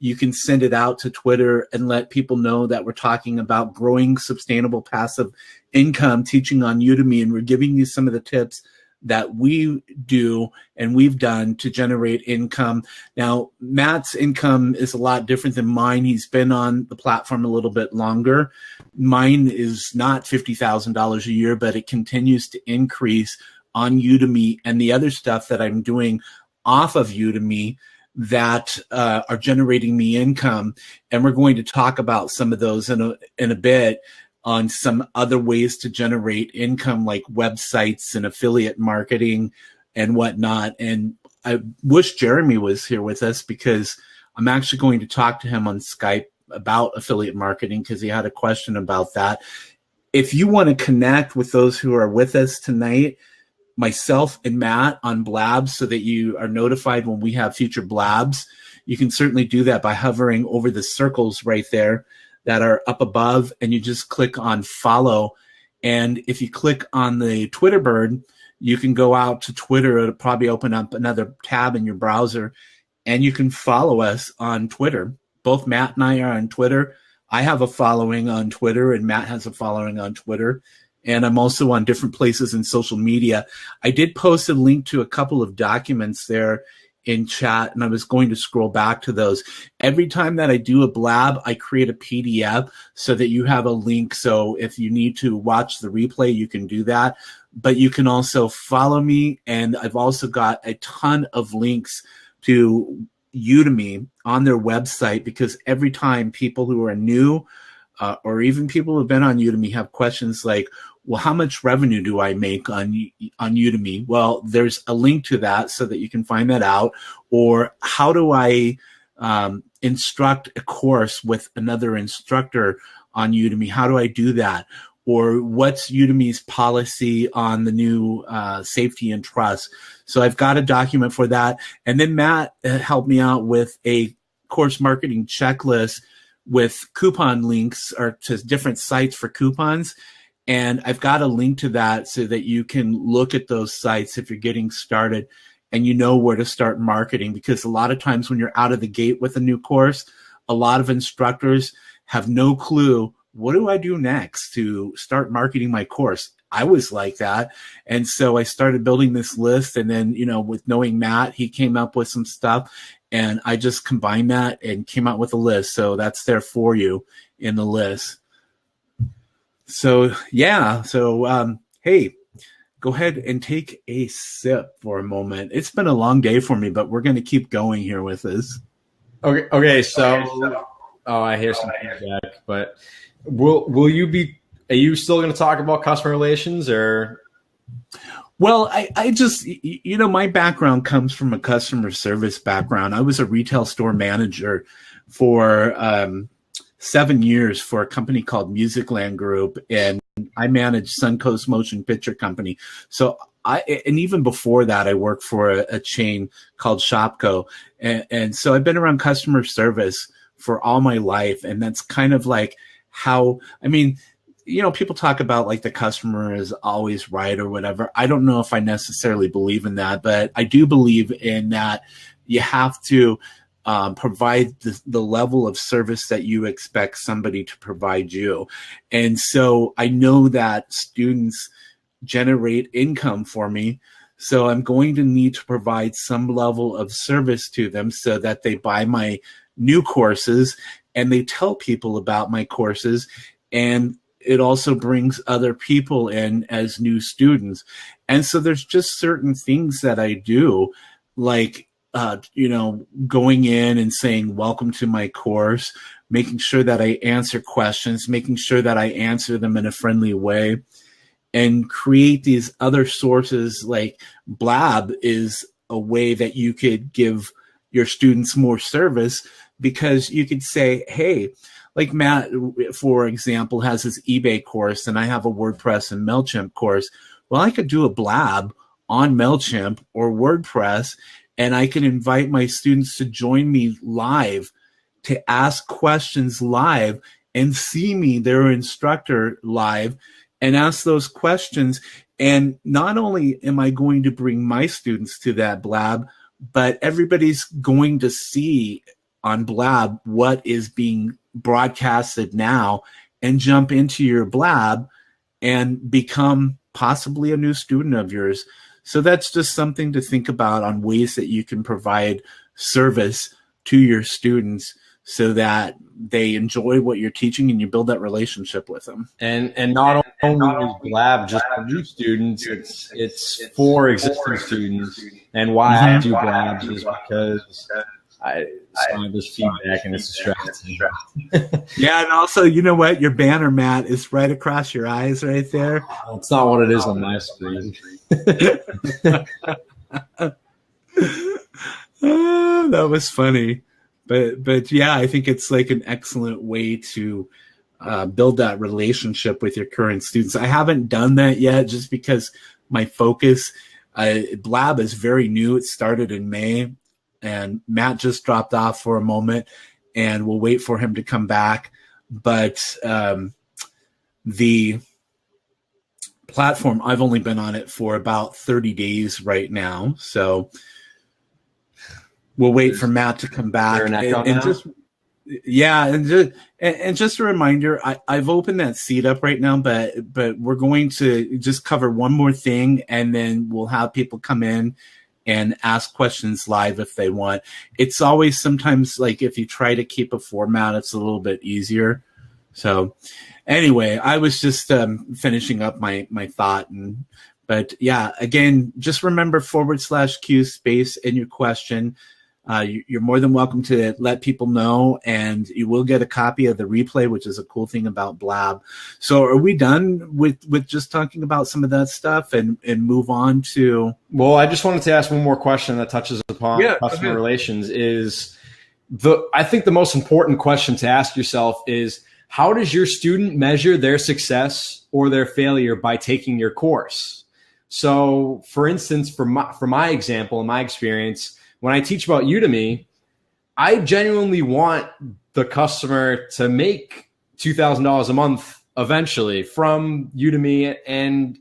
you can send it out to Twitter and let people know that we're talking about growing sustainable passive income, teaching on Udemy, and we're giving you some of the tips that we do and we've done to generate income. Now, Matt's income is a lot different than mine. He's been on the platform a little bit longer. Mine is not $50,000 a year, but it continues to increase on Udemy and the other stuff that I'm doing off of Udemy that are generating me income. And we're going to talk about some of those in a bit, on some other ways to generate income, like websites and affiliate marketing and whatnot. And I wish Jeremy was here with us, because I'm actually going to talk to him on Skype about affiliate marketing, because he had a question about that. If you want to connect with those who are with us tonight, myself and Matt on Blabs, so that you are notified when we have future Blabs, you can certainly do that by hovering over the circles right there that are up above, and you just click on follow. And if you click on the Twitter bird, you can go out to Twitter. It'll probably open up another tab in your browser, and you can follow us on Twitter. Both Matt and I are on Twitter. I have a following on Twitter, and Matt has a following on Twitter. And I'm also on different places in social media. I did post a link to a couple of documents there in chat, and I was going to scroll back to those. Every time that I do a blab, I create a PDF so that you have a link. So if you need to watch the replay, you can do that. But you can also follow me, and I've also got a ton of links to Udemy on their website, because every time people who are new or even people who've been on Udemy have questions like, well, how much revenue do I make on Udemy? Well, there's a link to that so that you can find that out. Or how do I instruct a course with another instructor on Udemy? How do I do that? Or what's Udemy's policy on the new safety and trust? So I've got a document for that. And then Matt helped me out with a course marketing checklist with coupon links, or to different sites for coupons. And I've got a link to that so that you can look at those sites if you're getting started and you know where to start marketing. Because a lot of times when you're out of the gate with a new course, a lot of instructors have no clue, what do I do next to start marketing my course? I was like that. And so I started building this list. And then, with knowing Matt, he came up with some stuff. And I just combined that and came out with a list. So that's there for you in the list. So, yeah. So, hey, go ahead and take a sip for a moment. It's been a long day for me, but we're going to keep going here with this. Okay. So, I hear some feedback, but are you still going to talk about customer relations, or? Well, I just, my background comes from a customer service background. I was a retail store manager for 7 years for a company called Musicland Group, and I managed Suncoast Motion Picture Company. So and even before that, I worked for a chain called Shopko. And so I've been around customer service for all my life. And that's kind of like how, people talk about like the customer is always right or whatever. I don't know if I necessarily believe in that, but I do believe in that you have to provide the level of service that you expect somebody to provide you. And so I know that students generate income for me. So I'm going to need to provide some level of service to them so that they buy my new courses and they tell people about my courses. And it also brings other people in as new students. And so there's just certain things that I do, like going in and saying, welcome to my course, making sure that I answer questions, making sure that I answer them in a friendly way, and create these other sources. Like Blab is a way that you could give your students more service, because you could say, hey, like Matt, for example, has his eBay course, and I have a WordPress and MailChimp course. Well, I could do a Blab on MailChimp or WordPress, and I can invite my students to join me live, to ask questions live, and see me, their instructor, live, and ask those questions. And not only am I going to bring my students to that Blab, but everybody's going to see on Blab what is being broadcasted now and jump into your Blab and become possibly a new student of yours. So that's just something to think about on ways that you can provide service to your students so that they enjoy what you're teaching and you build that relationship with them. And not only is Blab just for new students, it's for existing students. And why I do Blabs is because there's feedback and it's distracting. Yeah, and also, you know what? Your banner, Matt, is right across your eyes right there. It's not what it is on my screen. Oh, that was funny. But yeah, I think it's like an excellent way to build that relationship with your current students. I haven't done that yet just because my focus, Blab is very new. It started in May, and Matt just dropped off for a moment, and we'll wait for him to come back. But the platform, I've only been on it for about 30 days right now. So we'll wait for Matt to come back. And just a reminder, I've opened that seat up right now, but we're going to just cover one more thing, and then we'll have people come in and ask questions live if they want. It's always sometimes like if you try to keep a format, it's a little bit easier. So anyway, I was just finishing up my thought. But yeah, again, just remember /Q space in your question. You're more than welcome to let people know, and you will get a copy of the replay, which is a cool thing about Blab. So are we done with just talking about some of that stuff and move on to? Well, I just wanted to ask one more question that touches upon customer relations. I think the most important question to ask yourself is, how does your student measure their success or their failure by taking your course? So for instance, for my example, in my experience, when I teach about Udemy, I genuinely want the customer to make $2,000 a month eventually from Udemy. And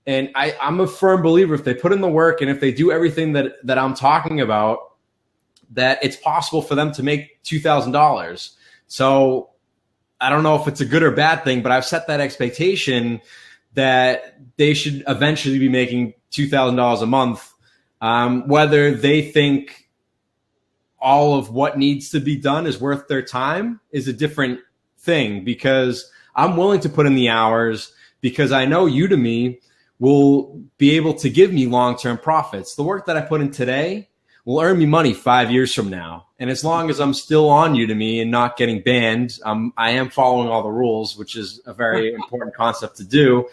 I'm a firm believer, if they put in the work and if they do everything that I'm talking about, that it's possible for them to make $2,000. So I don't know if it's a good or bad thing, but I've set that expectation that they should eventually be making $2,000 a month. Whether they think all of what needs to be done is worth their time is a different thing, because I'm willing to put in the hours because I know Udemy will be able to give me long-term profits. The work that I put in today will earn me money 5 years from now. And as long as I'm still on Udemy and not getting banned, I am following all the rules, which is a very important concept to do.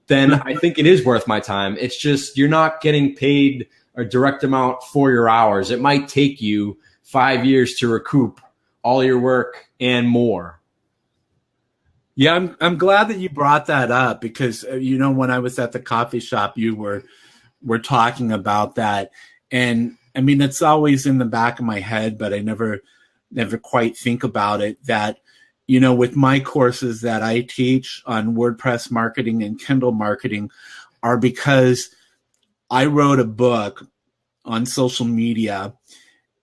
Then I think it is worth my time. It's just you're not getting paid a direct amount for your hours. It might take you 5 years to recoup all your work and more. Yeah, I'm glad that you brought that up, because when I was at the coffee shop, you were talking about that, and I mean it's always in the back of my head, but I never quite think about it. That with my courses that I teach on WordPress marketing and Kindle marketing are because I wrote a book on social media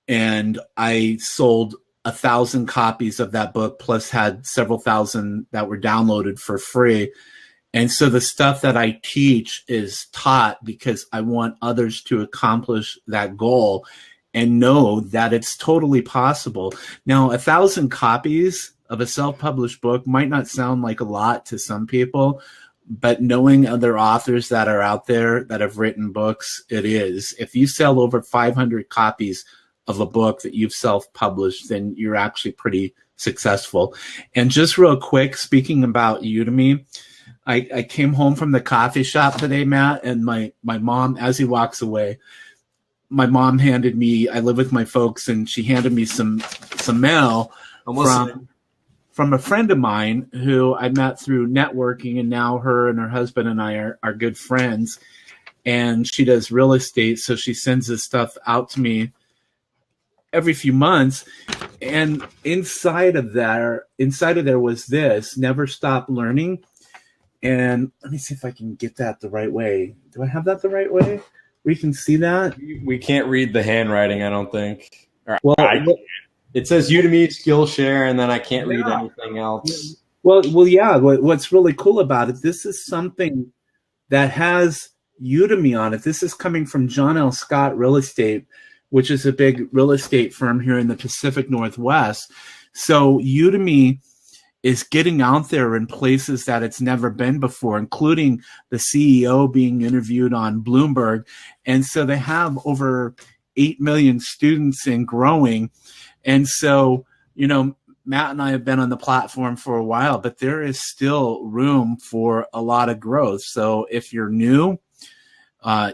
and I sold 1,000 copies of that book, plus had several thousand that were downloaded for free. And so the stuff that I teach is taught because I want others to accomplish that goal and know that it's totally possible. Now, 1,000 copies of a self-published book might not sound like a lot to some people, but knowing other authors that are out there that have written books, it is. If you sell over 500 copies of a book that you've self-published, then you're actually pretty successful. And just real quick, speaking about Udemy, I came home from the coffee shop today, Matt, and my mom, as he walks away, my mom handed me, I live with my folks, and she handed me some mail from a friend of mine who I met through networking, and now her and her husband and I are good friends. And she does real estate, so she sends this stuff out to me every few months. And inside of there was this: never stop learning. And let me see if I can get that the right way. Do I have that the right way? We can see that. We can't read the handwriting, I don't think. Well, it says Udemy, Skillshare, and then I can't read anything else. Well, yeah. What's really cool about it, this is something that has Udemy on it. This is coming from John L. Scott Real Estate, which is a big real estate firm here in the Pacific Northwest. So Udemy is getting out there in places that it's never been before, including the CEO being interviewed on Bloomberg. And so they have over 8 million students and growing. And so, you know, Matt and I have been on the platform for a while, but there is still room for a lot of growth. So if you're new,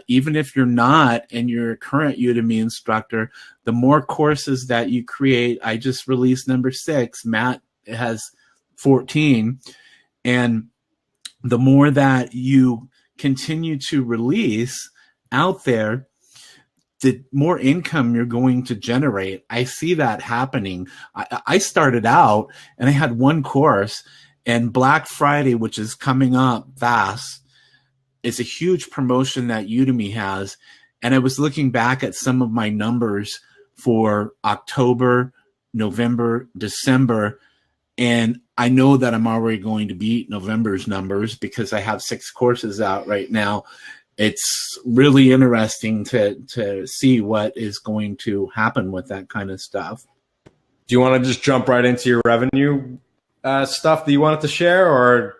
even if you're not and you're a current Udemy instructor, the more courses that you create, I just released number 6, Matt has 14, and the more that you continue to release out there, the more income you're going to generate. I see that happening. I started out and I had one course, and Black Friday, which is coming up fast, is a huge promotion that Udemy has. And I was looking back at some of my numbers for October, November, December, and I know that I'm already going to beat November's numbers because I have 6 courses out right now. It's really interesting to see what is going to happen with that kind of stuff. Do you want to just jump right into your revenue stuff that you wanted to share, or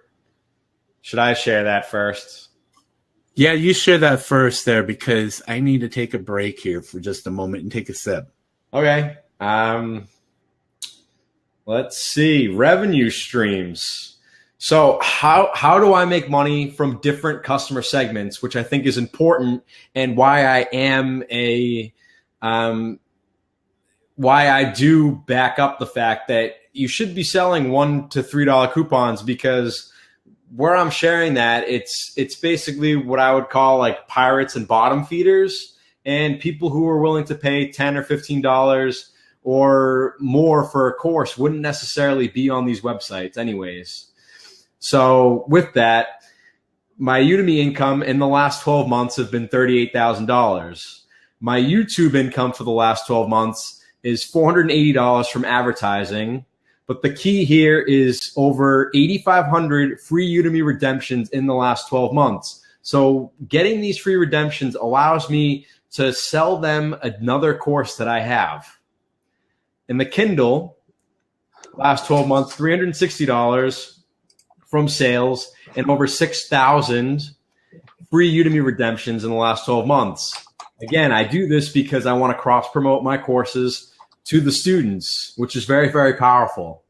should I share that first? Yeah, you share that first there, because I need to take a break here for just a moment and take a sip. Okay. Let's see. Revenue streams. So how do I make money from different customer segments, which I think is important, and why I do back up the fact that you should be selling $1 to $3 coupons, because where I'm sharing that, it's basically what I would call like pirates and bottom feeders, and people who are willing to pay $10 or $15 or more for a course wouldn't necessarily be on these websites anyways. So with that, my Udemy income in the last 12 months have been $38,000. My YouTube income for the last 12 months is $480 from advertising. But the key here is over 8,500 free Udemy redemptions in the last 12 months. So getting these free redemptions allows me to sell them another course that I have. In the Kindle, last 12 months, $360 from sales and over 6,000 free Udemy redemptions in the last 12 months. Again, I do this because I want to cross-promote my courses to the students, which is very, very powerful.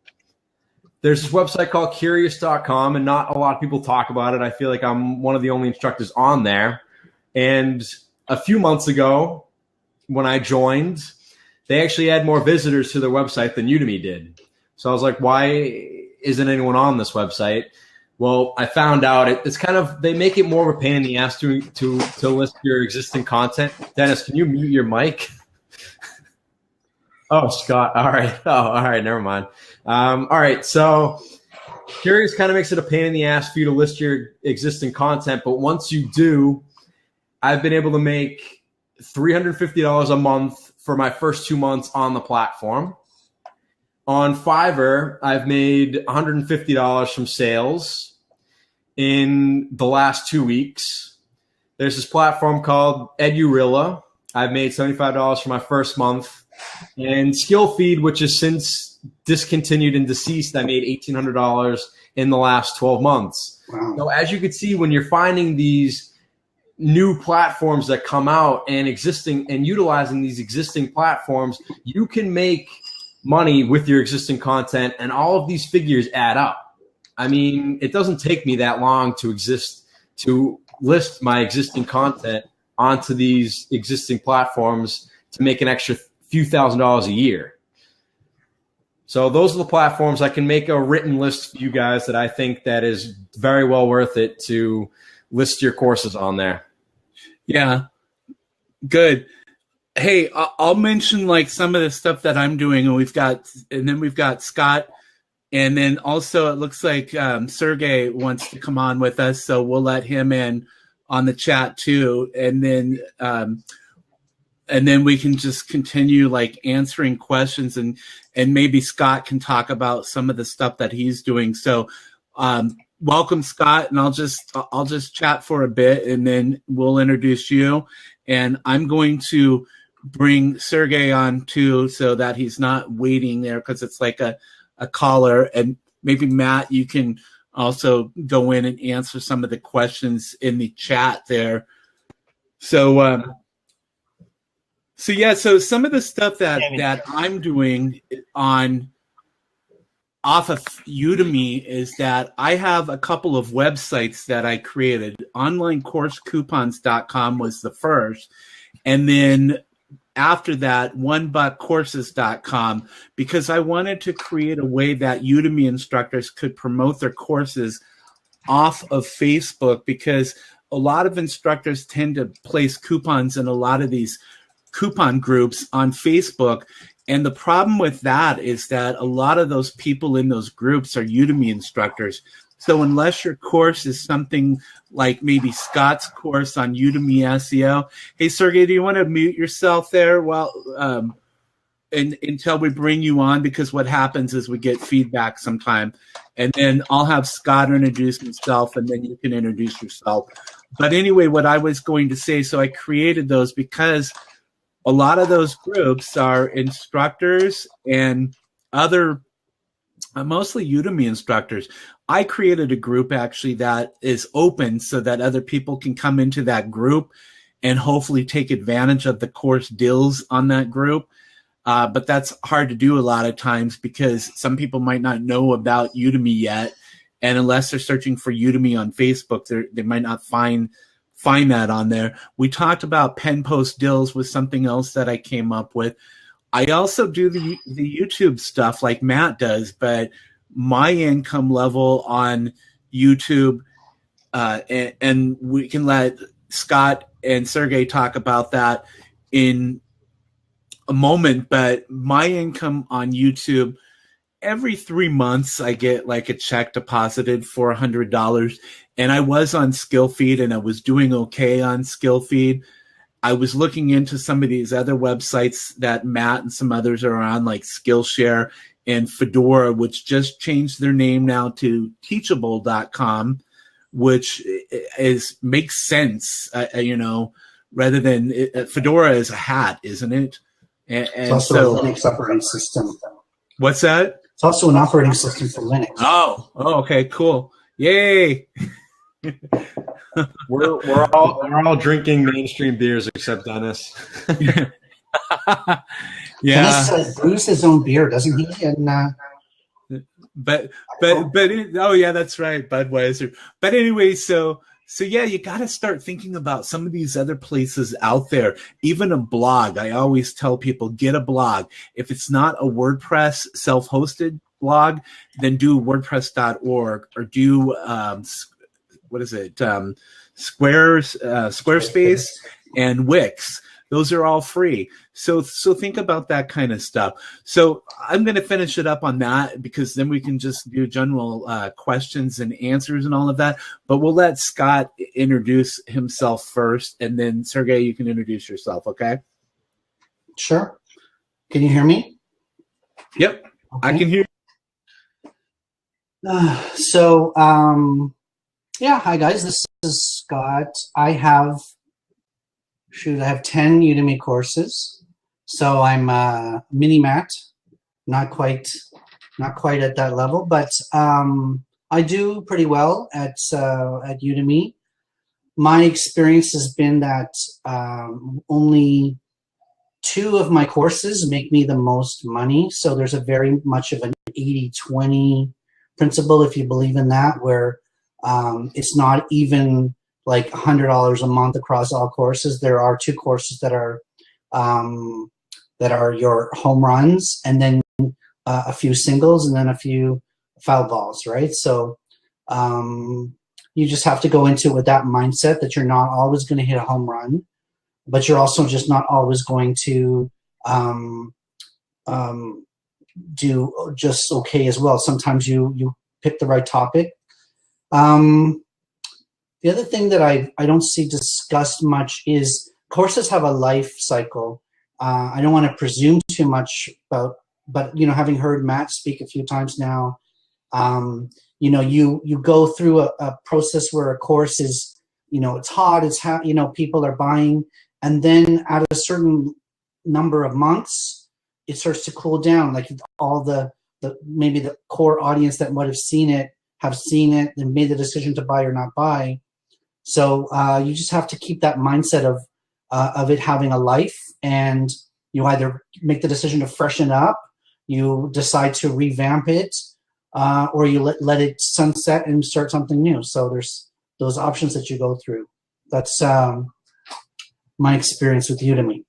There's this website called curious.com, and not a lot of people talk about it. I feel like I'm one of the only instructors on there. And a few months ago, when I joined, they actually had more visitors to their website than Udemy did. So I was like, why isn't anyone on this website? Well, I found out it's kind of, they make it more of a pain in the ass to list your existing content. Dennis, can you mute your mic? Oh, Scott. All right. Oh, all right. Never mind. All right. So Curious kind of makes it a pain in the ass for you to list your existing content. But once you do, I've been able to make $350 a month for my first 2 months on the platform. On Fiverr, I've made $150 from sales in the last 2 weeks. There's this platform called Edurilla. I've made $75 for my first month. And SkillFeed, which is since discontinued and deceased, I made $1,800 in the last 12 months. Wow. So as you can see, when you're finding these new platforms that come out and utilizing these existing platforms, you can make money with your existing content, and all of these figures add up. I mean, it doesn't take me that long to list my existing content onto these existing platforms to make an extra few $1,000s a year. So those are the platforms. I can make a written list for you guys that I think that is very well worth it to list your courses on there. Yeah, good. Hey, I'll mention like some of the stuff that I'm doing, and then we've got Scott, and then also it looks like Sergey wants to come on with us, so we'll let him in on the chat too. And then and then we can just continue like answering questions, and maybe Scott can talk about some of the stuff that he's doing. So welcome, Scott, and I'll just chat for a bit, and then we'll introduce you. And I'm going to bring Sergey on too, so that he's not waiting there, because it's like a caller. And maybe Matt, you can also go in and answer some of the questions in the chat there. So so some of the stuff that I'm doing off of Udemy is that I have a couple of websites that I created. OnlineCourseCoupons.com was the first, and then after that, OneBuckCourses.com, because I wanted to create a way that Udemy instructors could promote their courses off of Facebook, because a lot of instructors tend to place coupons in a lot of these coupon groups on Facebook. And the problem with that is that a lot of those people in those groups are Udemy instructors. So unless your course is something like maybe Scott's course on Udemy SEO. Hey, Sergey, do you want to mute yourself there until we bring you on? Because what happens is we get feedback sometime. And then I'll have Scott introduce himself, and then you can introduce yourself. But anyway, what I was going to say, so I created those because a lot of those groups are instructors and other, mostly Udemy instructors. I created a group actually that is open so that other people can come into that group and hopefully take advantage of the course deals on that group. But that's hard to do a lot of times because some people might not know about Udemy yet. And unless they're searching for Udemy on Facebook, they might not find that on there. We talked about pen post deals with something else that I came up with. I also do the YouTube stuff like Matt does, but my income level on YouTube, and we can let Scott and Sergey talk about that in a moment, but my income on YouTube, every 3 months I get like a check deposited for $100. And I was on SkillFeed and I was doing okay on SkillFeed. I was looking into some of these other websites that Matt and some others are on, like Skillshare and Fedora, which just changed their name now to Teachable.com, which makes sense, rather than Fedora is a hat, isn't it? And it's also a Linux operating system. What's that? It's also an operating system for Linux. Oh, okay, cool. Yay. We're all drinking mainstream beers except Dennis. Yeah. Dennis brews his own beer, doesn't he? And oh yeah, that's right, Budweiser. But anyway, so yeah, you got to start thinking about some of these other places out there. Even a blog. I always tell people, get a blog. If it's not a WordPress self-hosted blog, then do WordPress.org or do Squarespace and Wix. Those are all free. So think about that kind of stuff. So I'm going to finish it up on that because then we can just do general questions and answers and all of that. But we'll let Scott introduce himself first, and then Sergey, you can introduce yourself. Okay? Sure. Can you hear me? Yep, okay. I can hear. Yeah. Hi guys. This is Scott. I have 10 Udemy courses. So I'm a mini-mat, not quite at that level, but I do pretty well at Udemy. My experience has been that only 2 of my courses make me the most money. So there's a very much of an 80-20 principle, if you believe in that, where it's not even like $100 a month across all courses. There are 2 courses that are your home runs, and then a few singles, and then a few foul balls, right? So you just have to go into it with that mindset that you're not always going to hit a home run, but you're also just not always going to do just okay as well. Sometimes you pick the right topic. The other thing that I don't see discussed much is courses have a life cycle. I don't want to presume too much about, but having heard Matt speak a few times now, you go through a process where a course is, it's hot, people are buying, and then at a certain number of months, it starts to cool down. Like all the maybe the core audience that might have seen it and made the decision to buy or not buy. So you just have to keep that mindset of it having a life, and you either make the decision to freshen up, you decide to revamp it, or you let it sunset and start something new. So there's those options that you go through. That's my experience with Udemy.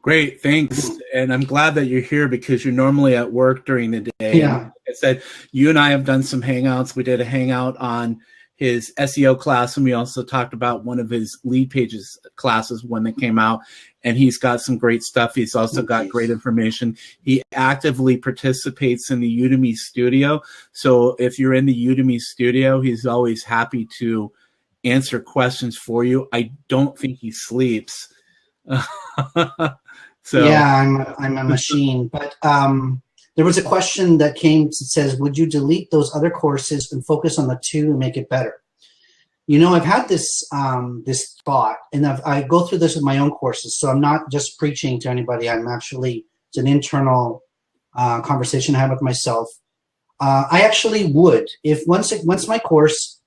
Great, thanks. And I'm glad that you're here because you're normally at work during the day. Yeah. Like I said, you and I have done some hangouts. We did a hangout on his SEO class, and we also talked about one of his lead pages classes when they came out. And he's got some great stuff. He's also got great information. He actively participates in the Udemy studio. So if you're in the Udemy studio, he's always happy to answer questions for you. I don't think he sleeps. So yeah, I'm a machine. But there was a question that came that says, would you delete those other courses and focus on the two and make it better? I've had this this thought, and I go through this with my own courses. So I'm not just preaching to anybody. It's an internal conversation I have with myself. I actually would, if once my course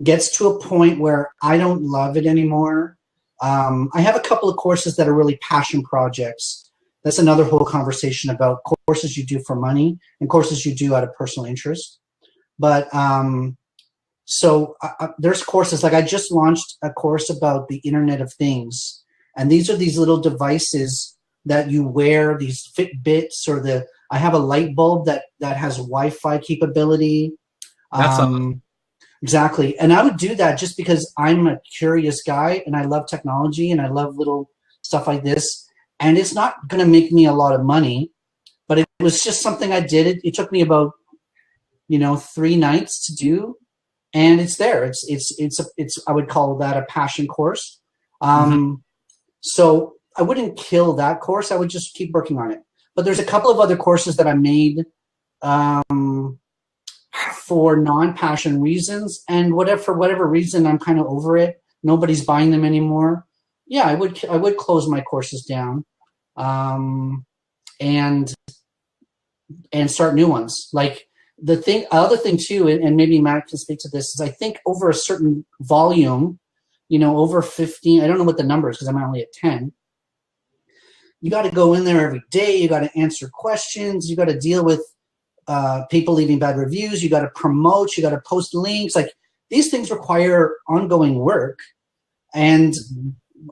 gets to a point where I don't love it anymore. I have a couple of courses that are really passion projects. That's another whole conversation about courses you do for money and courses you do out of personal interest. But so there's courses, like I just launched a course about the Internet of Things. And these are these little devices that you wear, these Fitbits, or I have a light bulb that has Wi-Fi capability. That's awesome. Exactly. And I would do that just because I'm a curious guy and I love technology and I love little stuff like this. And it's not going to make me a lot of money, but it was just something I did. It took me about, 3 nights to do, and it's there. It's I would call that a passion course. So I wouldn't kill that course. I would just keep working on it. But there's a couple of other courses that I made, for non-passion reasons, and for whatever reason, I'm kind of over it. Nobody's buying them anymore. Yeah, I would close my courses down, and start new ones. Like other thing too, and maybe Matt can speak to this, is I think over a certain volume, over 15. I don't know what the number is because I'm only at 10. You got to go in there every day. You got to answer questions. You got to deal with people leaving bad reviews. You got to promote. You got to post links. Like these things require ongoing work. And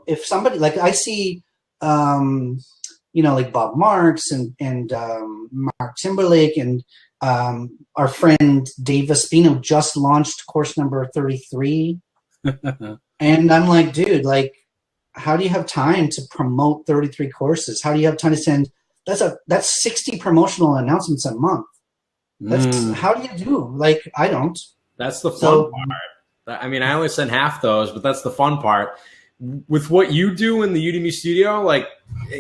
if somebody, like I see, like Bob Marks and Mark Timberlake and our friend Dave Espino just launched course number 33. And I'm like, dude, like, how do you have time to promote 33 courses? How do you have time to send? That's 60 promotional announcements a month. How do you do? Like, I don't. That's the fun part. I mean, I only send half those, but that's the fun part. With what you do in the Udemy studio, like,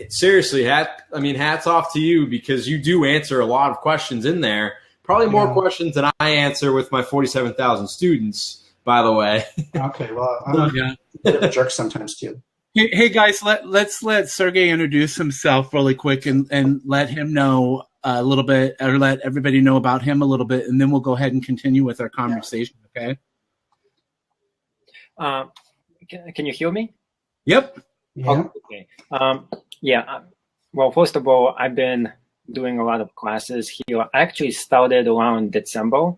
seriously, hats off to you, because you do answer a lot of questions in there. Probably more questions than I answer with my 47,000 students, by the way. Okay, well, I'm a bit of a jerk sometimes too. Hey guys, let's let Sergey introduce himself really quick and let him know a little bit, or let everybody know about him a little bit, and then we'll go ahead and continue with our conversation. Okay. Can you hear me? Yep. Yeah. Okay. Well, first of all, I've been doing a lot of classes here. I actually started around December,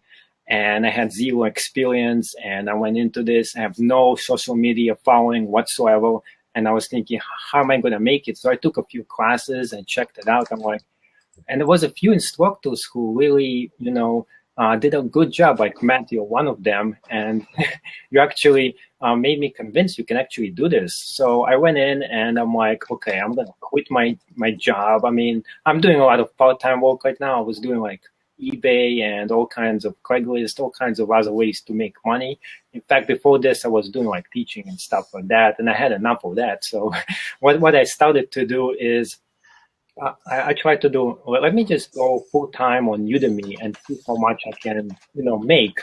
and I had zero experience, and I went into this. I have no social media following whatsoever, and I was thinking, how am I going to make it? So I took a few classes and checked it out. I'm like, and there was a few instructors who really, did a good job, like Matt, you're one of them, and you actually made me convinced you can actually do this. So I went in and I'm like, okay, I'm going to quit my job. I mean, I'm doing a lot of part-time work right now. I was doing like eBay and all kinds of Craigslist, all kinds of other ways to make money. In fact, before this, I was doing like teaching and stuff like that, and I had enough of that. So what I started to do is I tried to do, well, let me just go full time on Udemy and see how much I can, make.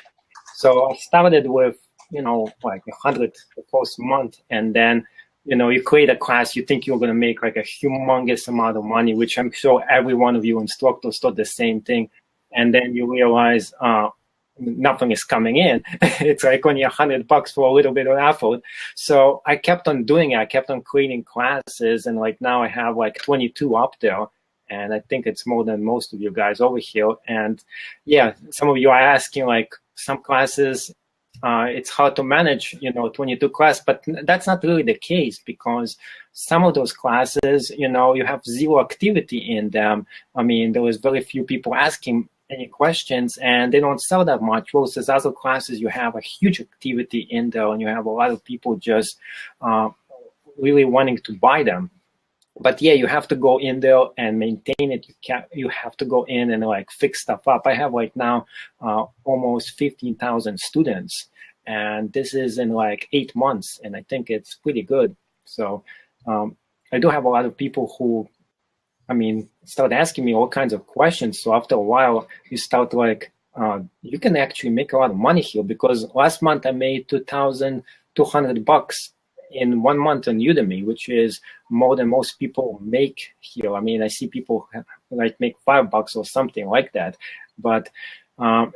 So I started with, like 100 the first month, and then you create a class, you think you're going to make like a humongous amount of money, which I'm sure every one of you instructors thought the same thing. And then you realize nothing is coming in. It's like only $100 for a little bit of effort. So I kept on doing it. I kept on creating classes, and like now I have like 22 up there. And I think it's more than most of you guys over here. And yeah, some of you are asking like some classes, it's hard to manage, 22 classes, but that's not really the case, because some of those classes, you have zero activity in them. I mean, there was very few people asking any questions, and they don't sell that much. Versus other classes, you have a huge activity in there, and you have a lot of people just really wanting to buy them. But yeah, you have to go in there and maintain it. You have to go in and like fix stuff up. I have like now almost 15,000 students, and this is in like 8 months, and I think it's pretty good. So I do have a lot of people who, start asking me all kinds of questions. So after a while, you start like, you can actually make a lot of money here, because last month I made $2,200 in 1 month on Udemy, which is more than most people make here. I see people like make $5 or something like that, but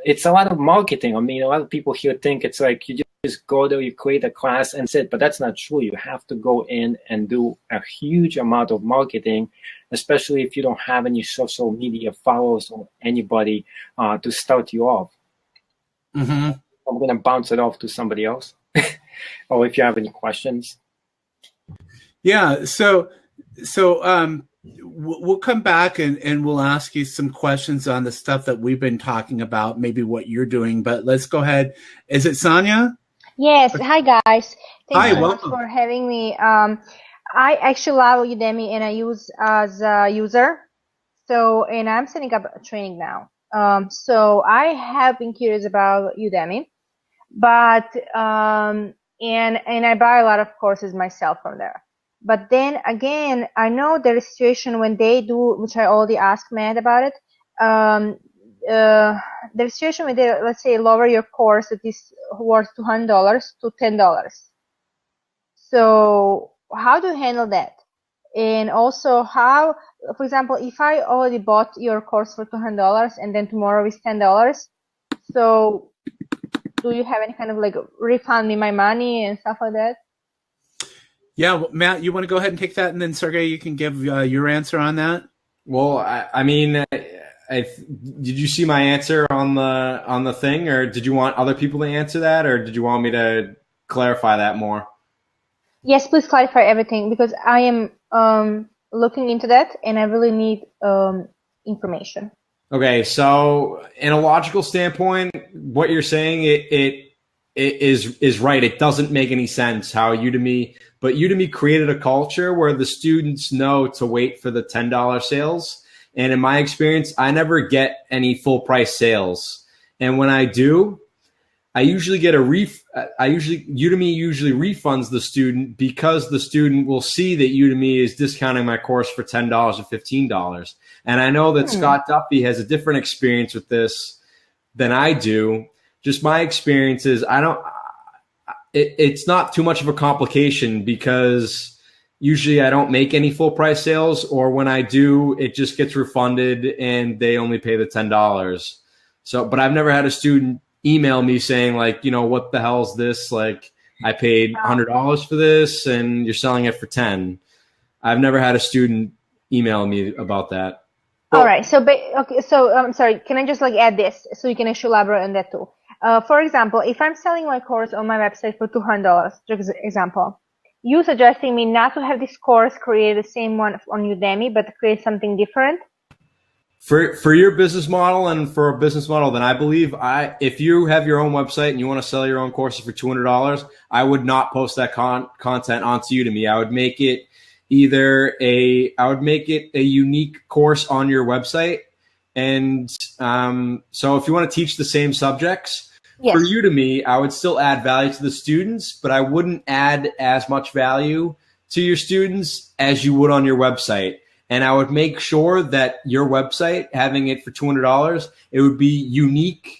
it's a lot of marketing. A lot of people here think it's like you just go there, you create a class and sit, but that's not true. You have to go in and do a huge amount of marketing, especially if you don't have any social media followers or anybody to start you off. Mm-hmm. I'm going to bounce it off to somebody else. Or if you have any questions. Yeah, so we'll come back and we'll ask you some questions on the stuff that we've been talking about, maybe what you're doing. But let's go ahead. Is it Sonia? Yes. Hi, guys. Thanks so welcome. much for having me. I actually love Udemy, and I use as a user. And I'm setting up a training now. So I have been curious about Udemy, but and I buy a lot of courses myself from there. But then again, I know there is a situation when they do, which I already asked Matt about it. There's a situation when they, let's say, lower your course that is worth $200 to $10. So how do you handle that? And also how, for example, if I already bought your course for $200 and then tomorrow is $10, so do you have any kind of like refund me my money and stuff like that? Yeah, well, Matt, you want to go ahead and take that, and then Sergey, you can give your answer on that. Well, did you see my answer on the thing, or did you want other people to answer that, or did you want me to clarify that more? Yes, please clarify everything, because I am looking into that and I really need information. Okay, so in a logical standpoint, what you're saying it is right. It doesn't make any sense how Udemy created a culture where the students know to wait for the $10 sales. And in my experience, I never get any full price sales. And when I do, I usually get Udemy usually refunds the student, because the student will see that Udemy is discounting my course for $10 or $15. And I know that Scott Duffy has a different experience with this than I do. Just my experience is it's not too much of a complication, because usually I don't make any full price sales, or when I do, it just gets refunded and they only pay the $10. So, but I've never had a student email me saying like, what the hell is this? Like, I paid $100 for this and you're selling it for $10. I've never had a student email me about that. All right. So, okay. So I'm sorry. Can I just like add this so you can actually elaborate on that too? For example, if I'm selling my course on my website for $200, for example, you suggesting me not to have this course create the same one on Udemy, but create something different? For your business model and for a business model, then I believe if you have your own website and you want to sell your own courses for $200, I would not post that content onto Udemy. I would make it a unique course on your website, and So if you want to teach the same subjects, Yes. for Udemy, I would still add value to the students, but I wouldn't add as much value to your students as you would on your website. And I would make sure that your website, having it for $200, it would be unique